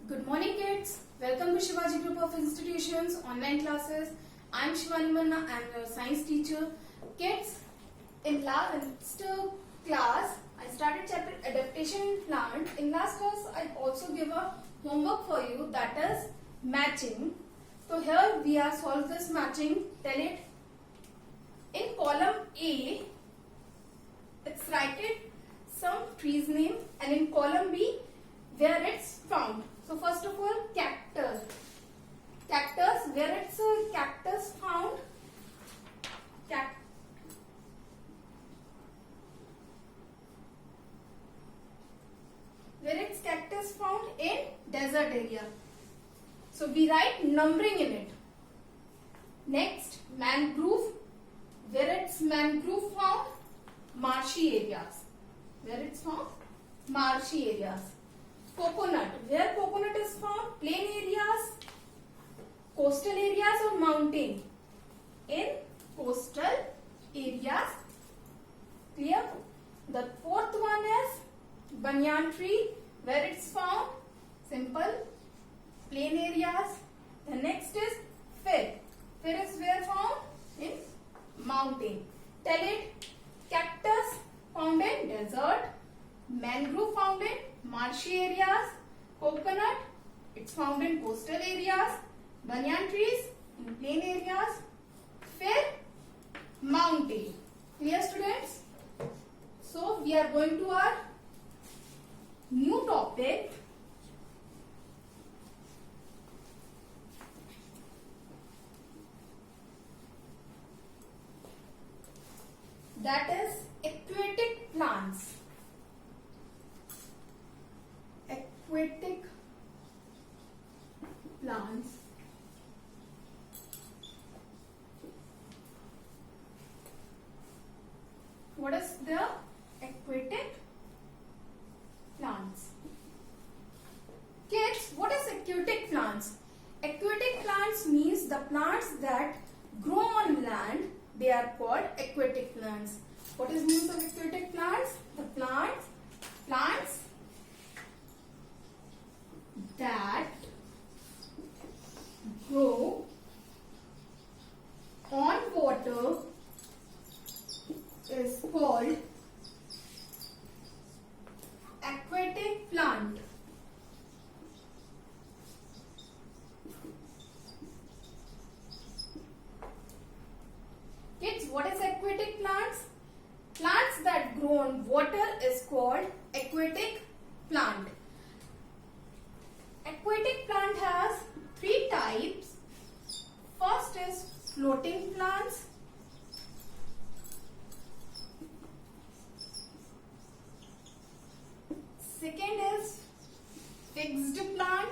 Good morning kids. Welcome to Shivaji Group of Institutions online classes. I am Shivani Manna. I am your science teacher. Kids, in last class I started chapter adaptation in plant. In last class I also give a homework for you, that is matching. So here we are solve this matching. Tell it. In column A it's written some trees name, and in column B where it's found. So first of all, cactus. Cactus, where it's a cactus found? Where it's cactus found? In desert area. So we write numbering in it. Next, mangrove. Where it's mangrove found? Marshy areas. Where it's found? Marshy areas. Coconut. Where coconut is found? Plain areas, coastal areas or mountain? In coastal areas. Clear? The fourth one is banyan tree. Where it's found? Simple. Plain areas. The next is fir. Fir is where found? In mountain. Tell it. Cactus found in desert. Mangrove found in marshy areas. Coconut, it's found in coastal areas. Banyan trees in plain areas. Fir, mountain. Clear students? So we are going to our new topic. That is aquatic plants. Aquatic plants. What is the aquatic plants? Kids, what is aquatic plants? Aquatic plants means the plants that grow on land. They are called aquatic plants. What is means of aquatic plants? The plants that grow on water is called aquatic plant. Kids, what is aquatic plants? Plants that grow on water is called aquatic plant. Aquatic plant has three types. First is floating plants. Second is fixed plant.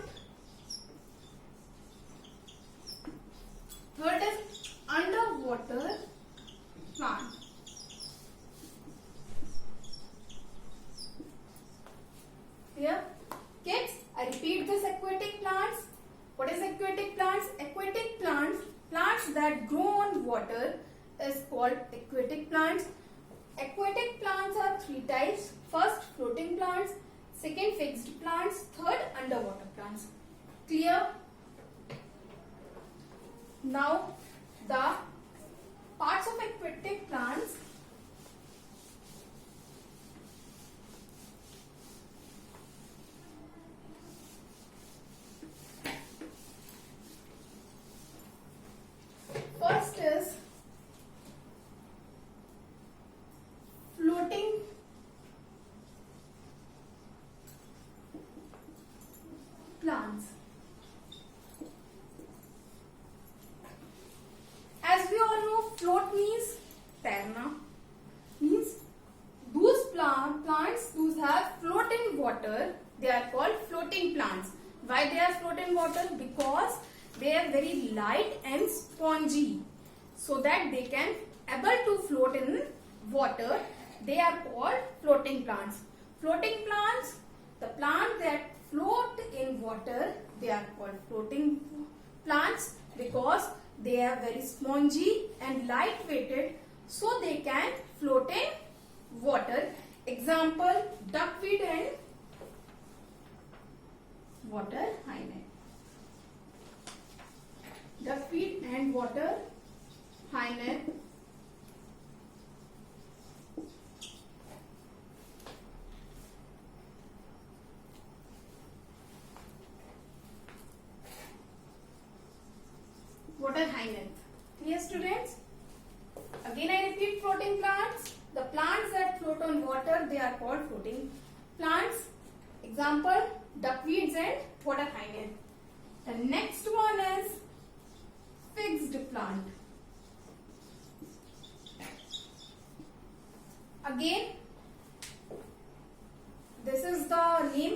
Third is underwater plant. Clear? Kids, I repeat this aquatic plants. What is aquatic plants? Aquatic plants, plants that grow on water is called aquatic plants. Aquatic plants are three types. First, floating plants. Second, fixed plants. Third, underwater plants. Clear? Now, the parts of aquatic plants. First is floating plants. As we all know, float means तैरना. Means those plants those have float in water, they are called floating plants. Why they are float in water? Because they are very light and spongy, so that they can able to float in water. They are called floating plants. Floating plants, the plant that float in water, they are called floating plants because they are very spongy and light weighted, so they can float in water. Example, duckweed and water hyena. Duckweed and water hyena. Water hyena. Clear, students? Again I repeat, floating plants. The plants that float on water, they are called floating plants. Example, duckweeds and water hyena. The next one is fixed plant. Again, this is the name.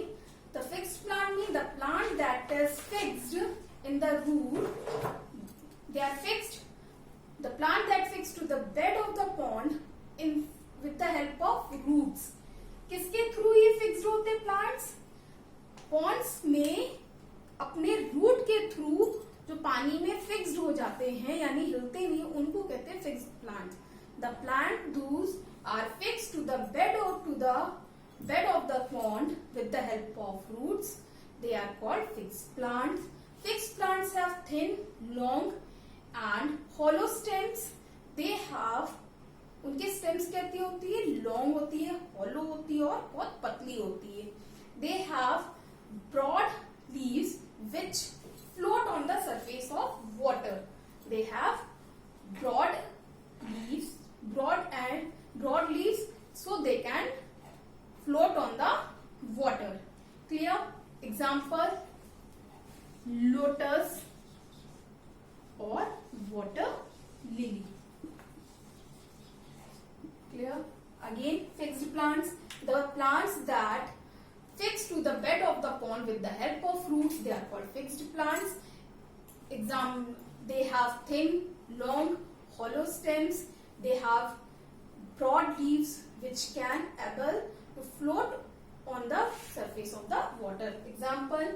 The fixed plant means the plant that is fixed in the root. They are fixed. The plant that fixed to the bed of the pond in with the help of roots. किसके through ये fixed होते plants? Pond's में अपने root के through जो पानी में fixed हो जाते हैं यानी हिलते नहीं, उनको कहते हैं fixed plant. The plant those are fixed to the bed और to the bed of the pond with the help of roots. They are called fixed plants. Fixed plants have thin, long and hollow stems. They have, उनके stems कैसी होती है? Long होती है, hollow होती है और बहुत पतली होती है. They have broad leaves which float on the surface of water. They have broad leaves so they can float on the water. Clear? Example, lotus or water lily. Clear? Again, fixed plants. The plants that fix to the bed of the pond with the help of roots, they are called fixed plants. They have thin, long, hollow stems. They have broad leaves which can able to float on the surface of the water. Example,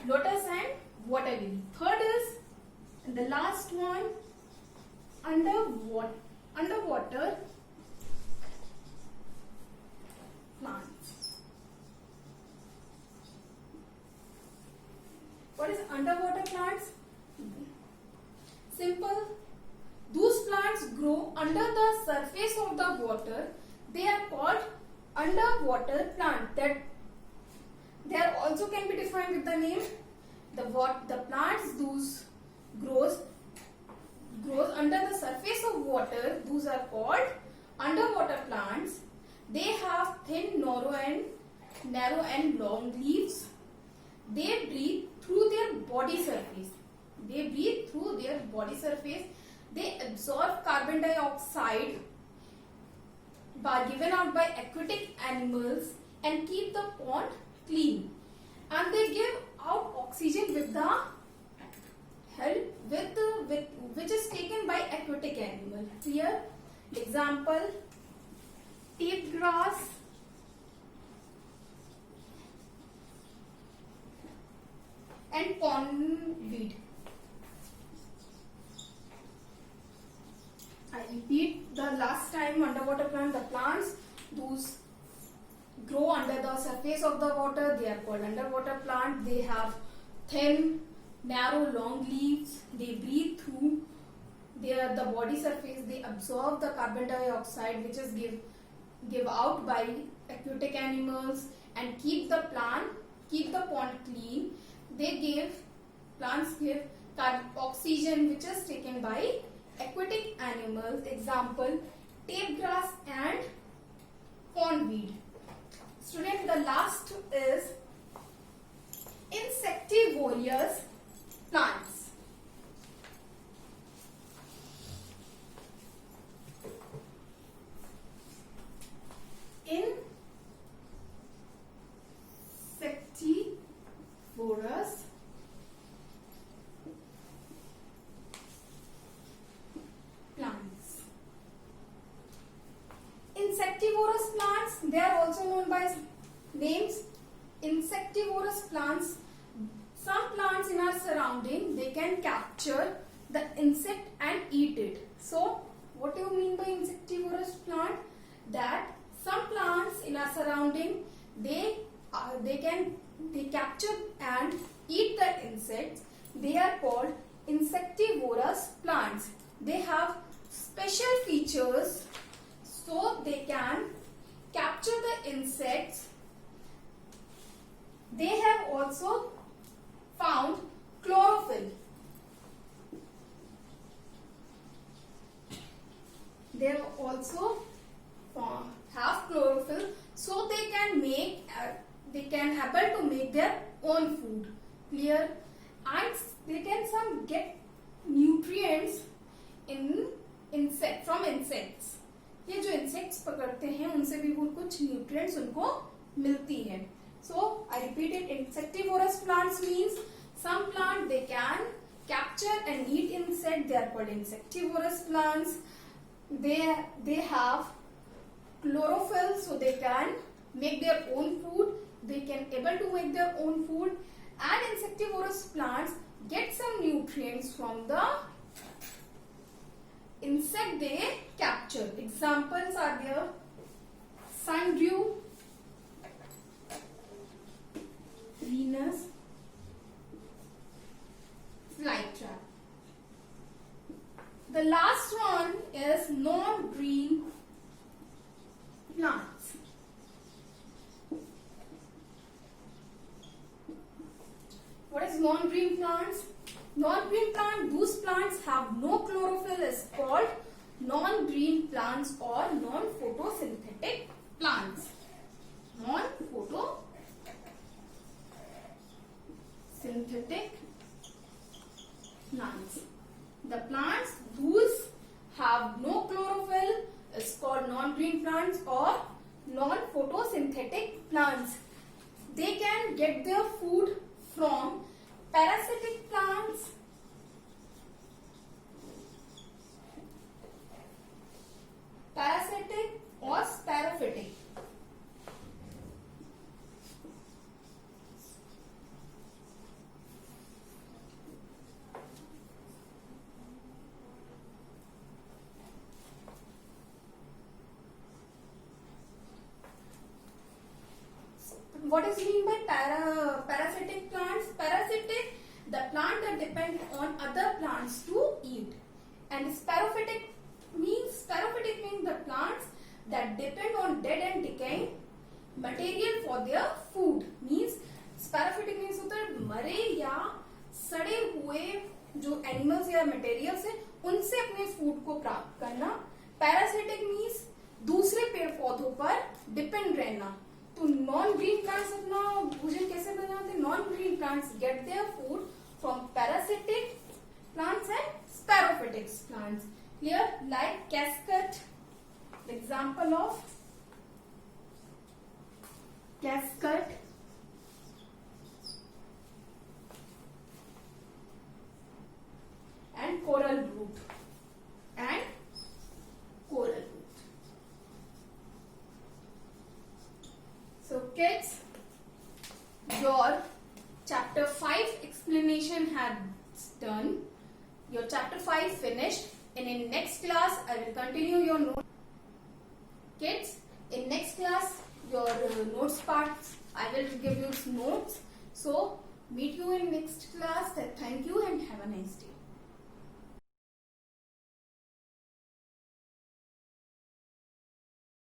lotus and water lily. Third is, and the last one, underwater plants. What is underwater plants? Simple. Those plants grow under the surface of the water. They are called underwater plant. That they are also can be defined with the name. The plants those grows under the surface of water. Those are called underwater plants. They have thin, narrow and long leaves. They breathe through their body surface. They absorb carbon dioxide given out by aquatic animals and keep the pond clean, and they give out oxygen with the help which is taken by aquatic animal. Here example, tape grass and pondweed. I repeat the last time, underwater plant, the plants those grow under the surface of the water, they are called underwater plant. They have thin, narrow, long leaves. They breathe through the body surface. They absorb the carbon dioxide which is give out by aquatic animals and keep the pond clean. Plants give oxygen which is taken by aquatic animals. Example, tape grass and pondweed. Student, the last is insectivorous plants. Insectivorous plants. Insectivorous plants, they are also known by names. Insectivorous plants, some plants in our surrounding, they can capture the insect and eat it. So what do you mean by insectivorous plant? That some plants in our surrounding, they they capture and eat the insects. They are called insectivorous plants. They have special features so they can capture the insects. They have also found chlorophyll. They have also have chlorophyll, so they can able to make their own food. Clear? And they can get nutrients from insects. ये जो insects पकड़ते हैं उनसे भी वो कुछ nutrients उनको मिलती है. So I repeat it. Insectivorous plants means some plant they can capture and eat insect. They are called insectivorous plants. They have chlorophyll, so they can make their own food. They can able to make their own food. And insectivorous plants get some nutrients from the insect they capture. Examples are there: sundew, Venus flytrap. The last one is non-green plants. What is non-green plants? Non-green plant, those plants have no chlorophyll, is called non-green plants or non-photosynthetic plants. Non-photosynthetic plants. The plants whose have no chlorophyll is called non-green plants or non-photosynthetic plants. They can get their food from parasitic plants, parasitic or spirophytic. What is mean by parasitic plants? Parasitic, the plant that depend on other plants to eat. And spirophytic means the plants that depend on dead and decaying material for their food. Means spirophytic means होता है मरे या सड़े हुए जो animals या materials है उनसे अपने फूड को प्राप्त करना. पैरासिटिक मीन्स दूसरे पेड़ पौधों पर डिपेंड रहना. तो नॉन ग्रीन प्लांट्स अपना भोजन कैसे बनाते हैं? Non green plants get their food from parasitic plants and spirophytic plants. Clear? Like casket, example of casket, and coral root So kids, your chapter 5 explanation had done. Your chapter 5 finished, and in next class I will continue your notes. Kids, in next class your notes parts I will give you notes. So meet you in next class. Thank you and have a nice day.